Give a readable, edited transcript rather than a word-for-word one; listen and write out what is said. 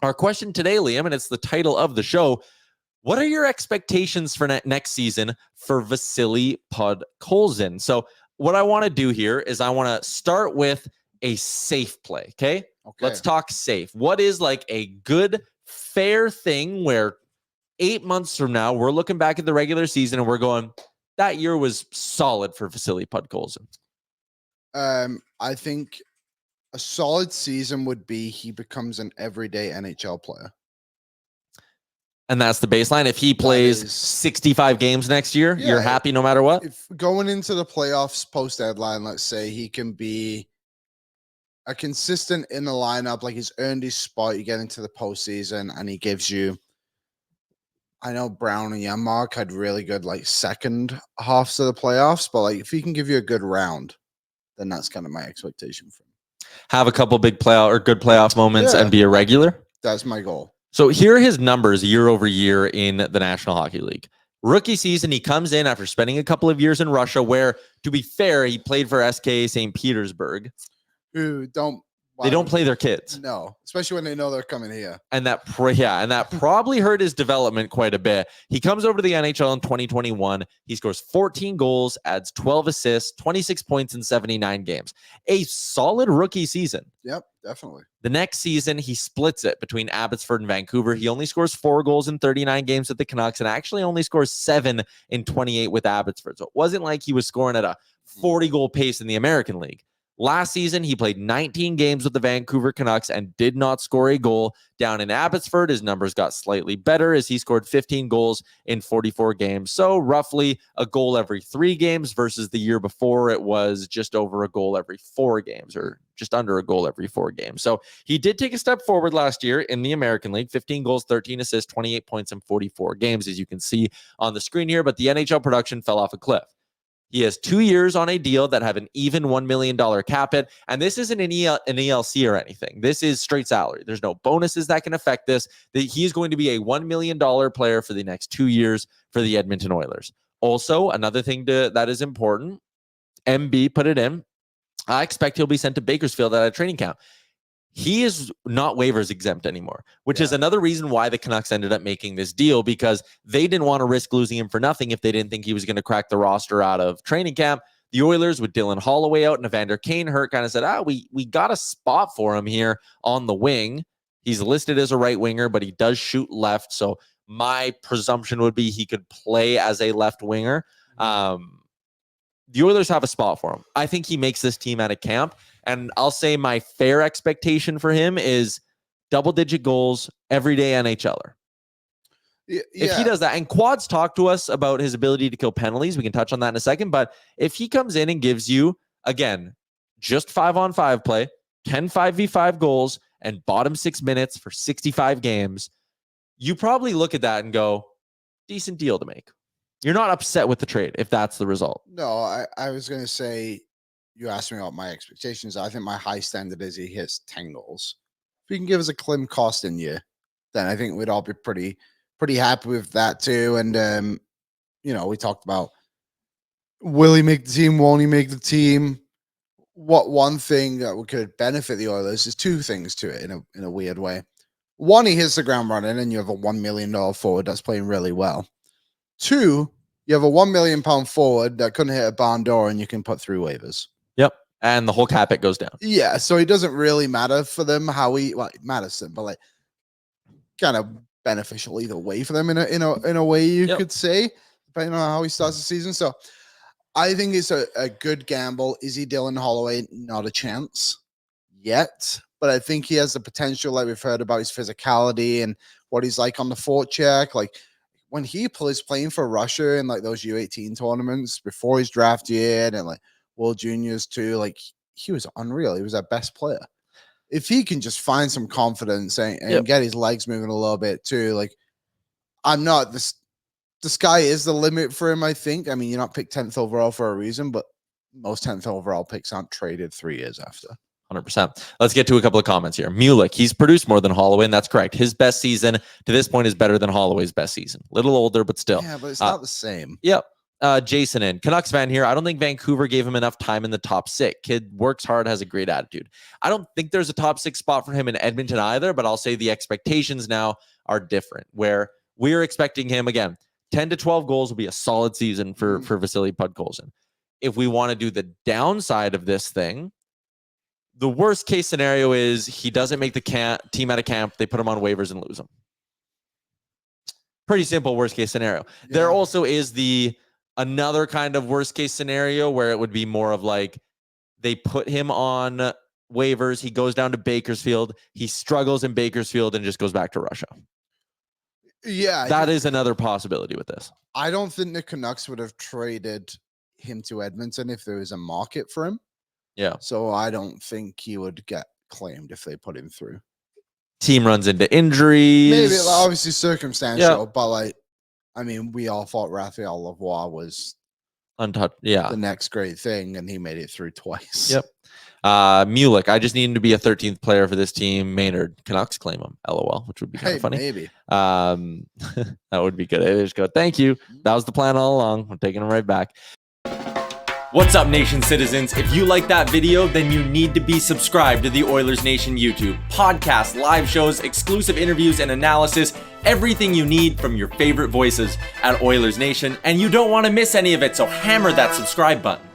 Our question today, Liam, and it's the title of the show. What are your expectations for next season for Vasily Podkolzin? So what I want to do here is I want to start with a safe play, okay? Let's talk safe. What is like a good, fair thing where 8 months from now, we're looking back at the regular season and we're going, that year was solid for Vasily Podkolzin? I think a solid season would be he becomes an everyday NHL player. And that's the baseline. If he plays 65 games next year, you're happy no matter what? If going into the playoffs post-deadline, let's say he can be a consistent in the lineup, like he's earned his spot, you get into the postseason, and he gives you, I know Brown and Yaremchuk had really good like second halves of the playoffs, but like if he can give you a good round, then that's kind of my expectation for him. Have a couple big playoff or good playoff moments and be a regular? That's my goal. So here are his numbers year over year in the National Hockey League. Rookie season, he comes in after spending a couple of years in Russia, where, to be fair, he played for SK St. Petersburg. Who don't They don't play their kids. No, especially when they know they're coming here. And that probably hurt his development quite a bit. He comes over to the NHL in 2021. He scores 14 goals, adds 12 assists, 26 points in 79 games. A solid rookie season. Yep, definitely. The next season, he splits it between Abbotsford and Vancouver. He only scores 4 goals in 39 games with the Canucks and actually only scores 7 in 28 with Abbotsford. So it wasn't like he was scoring at a 40-goal pace in the American League. Last season, he played 19 games with the Vancouver Canucks and did not score a goal. Down in Abbotsford, his numbers got slightly better as he scored 15 goals in 44 games. So roughly a goal every 3 games versus the year before it was just over a goal every 4 games or just under a goal every 4 games. So he did take a step forward last year in the American League, 15 goals, 13 assists, 28 points in 44 games, as you can see on the screen here. But the NHL production fell off a cliff. He has 2 years on a deal that have an even $1 million cap hit. And this isn't an ELC or anything. This is straight salary. There's no bonuses that can affect this. He's going to be a $1 million player for the next 2 years for the Edmonton Oilers. Also, another thing that is important, MB put it in, I expect he'll be sent to Bakersfield at a training camp. He is not waivers exempt anymore, which is another reason why the Canucks ended up making this deal, because they didn't want to risk losing him for nothing if they didn't think he was going to crack the roster out of training camp. The Oilers, with Dylan Holloway out and Evander Kane hurt, kind of said, we got a spot for him here on the wing. He's listed as a right winger, but he does shoot left. So my presumption would be he could play as a left winger. The Oilers have a spot for him. I think he makes this team out of camp. And I'll say my fair expectation for him is double-digit goals, everyday NHLer. Yeah. If he does that, and Quad's talked to us about his ability to kill penalties. We can touch on that in a second. But if he comes in and gives you, again, just 5-on-5 play, 10 5v5 goals, and bottom 6 minutes for 65 games, you probably look at that and go, decent deal to make. You're not upset with the trade if that's the result. No, I was going to say, you asked me about my expectations. I think my high standard is he hits 10 goals. If he can give us a Klim Kostin year, then I think we'd all be pretty happy with that too. And, we talked about, will he make the team? Won't he make the team? What one thing that could benefit the Oilers is 2 things to it in a weird way. One, he hits the ground running and you have a $1 million forward that's playing really well. 2, you have a £1 million forward that couldn't hit a barn door and you can put through waivers. Yep. And the whole cap hit goes down. Yeah. So it doesn't it matter for them it matters to them, but like kind of beneficial either way for them in a way you could say, depending on how he starts the season. So I think it's a good gamble. Is he Dylan Holloway? Not a chance yet, but I think he has the potential, like we've heard about his physicality and what he's like on the forecheck. Like, when he was playing for Russia in like those U18 tournaments before his draft year and like World Juniors too, like he was unreal. He was our best player. If he can just find some confidence and get his legs moving a little bit too, like the sky is the limit for him, I think. I mean, you're not picked 10th overall for a reason, but most 10th overall picks aren't traded 3 years after. 100%. Let's get to a couple of comments here. Mulick, he's produced more than Holloway, and that's correct. His best season to this point is better than Holloway's best season. Little older, but still. Yeah, but it's not the same. Yep. Jason in Canucks fan here. I don't think Vancouver gave him enough time in the top 6. Kid works hard, has a great attitude. I don't think there's a top 6 spot for him in Edmonton either, but I'll say the expectations now are different, where we're expecting him, again, 10 to 12 goals will be a solid season for Vasily Podkolzin. If we want to do the downside of this thing, the worst case scenario is he doesn't make the team out of camp. They put him on waivers and lose him. Pretty simple worst case scenario. Yeah. There also is another kind of worst case scenario where it would be more of like they put him on waivers. He goes down to Bakersfield. He struggles in Bakersfield and just goes back to Russia. Yeah. That is another possibility with this. I don't think the Canucks would have traded him to Edmonton if there was a market for him. Yeah. So I don't think he would get claimed if they put him through. Team runs into injuries. Maybe obviously circumstantial, but like, I mean, we all thought Raphael Lavoie was untouched. Yeah. The next great thing, and he made it through twice. Yep. Mulick, I just need him to be a 13th player for this team. Maynard, Canucks claim him. LOL, which would be kind of funny. Maybe. That would be good. I just go, thank you. That was the plan all along. I'm taking him right back. What's up, Nation citizens? If you like that video, then you need to be subscribed to the Oilers Nation YouTube. Podcasts, live shows, exclusive interviews, and analysis. Everything you need from your favorite voices at Oilers Nation. And you don't want to miss any of it, so hammer that subscribe button.